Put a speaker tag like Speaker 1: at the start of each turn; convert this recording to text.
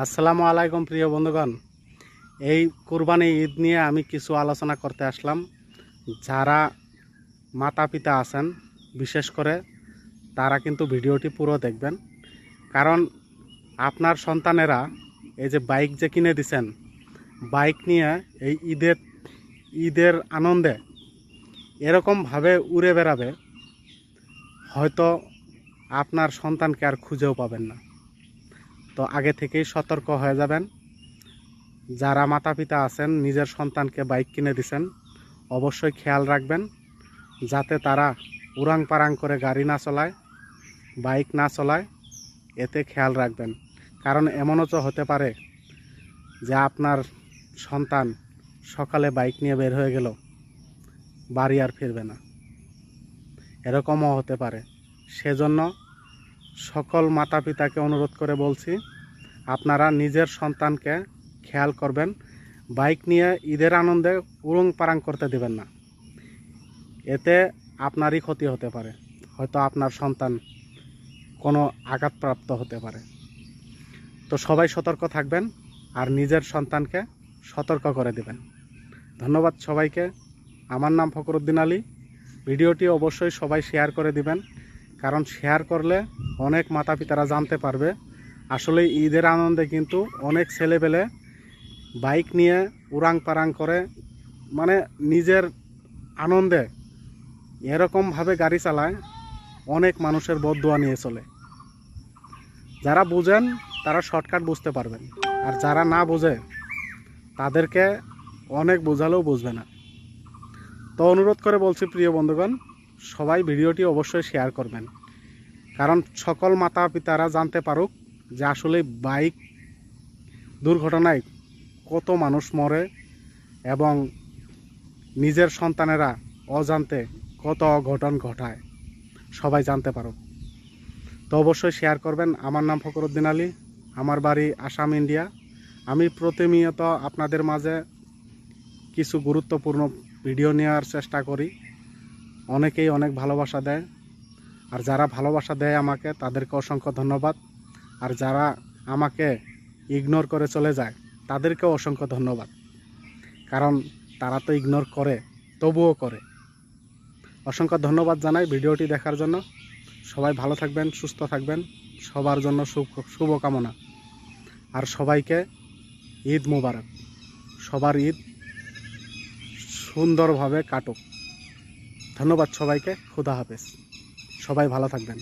Speaker 1: আসসালামু আলাইকুম প্রিয় বন্ধুগণ। এই কুরবানি ঈদ নিয়ে আমি কিছু আলোচনা করতে আসলাম। যারা মাতা পিতা আছেন বিশেষ করে তারা কিন্তু ভিডিওটি পুরো দেখবেন, কারণ আপনার সন্তানেরা এই যে বাইক যে কিনে দিছেন, বাইক নিয়ে এই ঈদের আনন্দে এরকমভাবে উড়ে বেড়াবে, হয়তো আপনার সন্তানকে আর খুঁজেও পাবেন না। তো আগে থেকেই সতর্ক হয়ে যাবেন। যারা মাতা পিতা আছেন নিজের সন্তানকে বাইক কিনে দিছেন, অবশ্যই খেয়াল রাখবেন যাতে তারা উড়াং পারাং করে গাড়ি না চালায়, বাইক না চালায়। এতে খেয়াল রাখবেন, কারণ এমনও তো হতে পারে যে আপনার সন্তান সকালে বাইক নিয়ে বের হয়ে গেল, বাড়ি আর ফিরবে না, এরকমও হতে পারে। সেজন্য সকল মাতা পিতাকে অনুরোধ করে বলছি, আপনারা নিজের সন্তানকে খেয়াল করবেন, বাইক নিয়ে ঈদের আনন্দে উড়ং পারাং করতে দিবেন না। এতে আপনারই ক্ষতি হতে পারে, হয়তো আপনার সন্তান কোনো আঘাতপ্রাপ্ত হতে পারে। তো সবাই সতর্ক থাকবেন আর নিজের সন্তানকে সতর্ক করে দিবেন। ধন্যবাদ সবাইকে। আমার নাম ফখরুদ্দিন আলী। ভিডিওটি অবশ্যই সবাই শেয়ার করে দিবেন, কারণ শেয়ার করলে অনেক মাতা পিতারা জানতে পারবে আসলে ঈদের আনন্দে কিন্তু অনেক ছেলেপেলে বাইক নিয়ে উড়াং পারাং করে, মানে নিজের আনন্দে এরকমভাবে গাড়ি চালায়, অনেক মানুষের বদদুয়া নিয়ে চলে। যারা বুঝেন তারা শর্টকাট বুঝতে পারবেন, আর যারা না বোঝে তাদেরকে অনেক বোঝালেও বুঝবে না। তো অনুরোধ করে বলছি প্রিয় বন্ধুগণ, সবাই ভিডিওটি অবশ্যই শেয়ার করবেন, কারণ সকল মাতা পিতারা জানতে পারুক যে আসলে বাইক দুর্ঘটনায় কত মানুষ মরে এবং নিজের সন্তানেরা অজান্তে কত অঘটন ঘটায়, সবাই জানতে পারুক। তো অবশ্যই শেয়ার করবেন। আমার নাম ফখরুদ্দিন আলী, আমার বাড়ি আসাম, ইন্ডিয়া। আমি প্রতিনিয়ত আপনাদের মাঝে কিছু গুরুত্বপূর্ণ ভিডিও নেওয়ার চেষ্টা করি। অনেকেই অনেক ভালোবাসা দেয়, আর যারা ভালোবাসা দেয় আমাকে তাদেরকে অসংখ্য ধন্যবাদ। আর যারা আমাকে ইগনোর করে চলে যায় তাদেরকেও অসংখ্য ধন্যবাদ, কারণ তারা তো ইগনোর করে, তবুও করে। অসংখ্য ধন্যবাদ জানাই ভিডিওটি দেখার জন্য। সবাই ভালো থাকবেন, সুস্থ থাকবেন, সবার জন্য শুভকামনা। আর সবাইকে ঈদ মোবারক। সবার ঈদ সুন্দরভাবে কাটুক। ধন্যবাদ সবাইকে। খুদা হাফেজ। সবাই ভালো থাকবেন।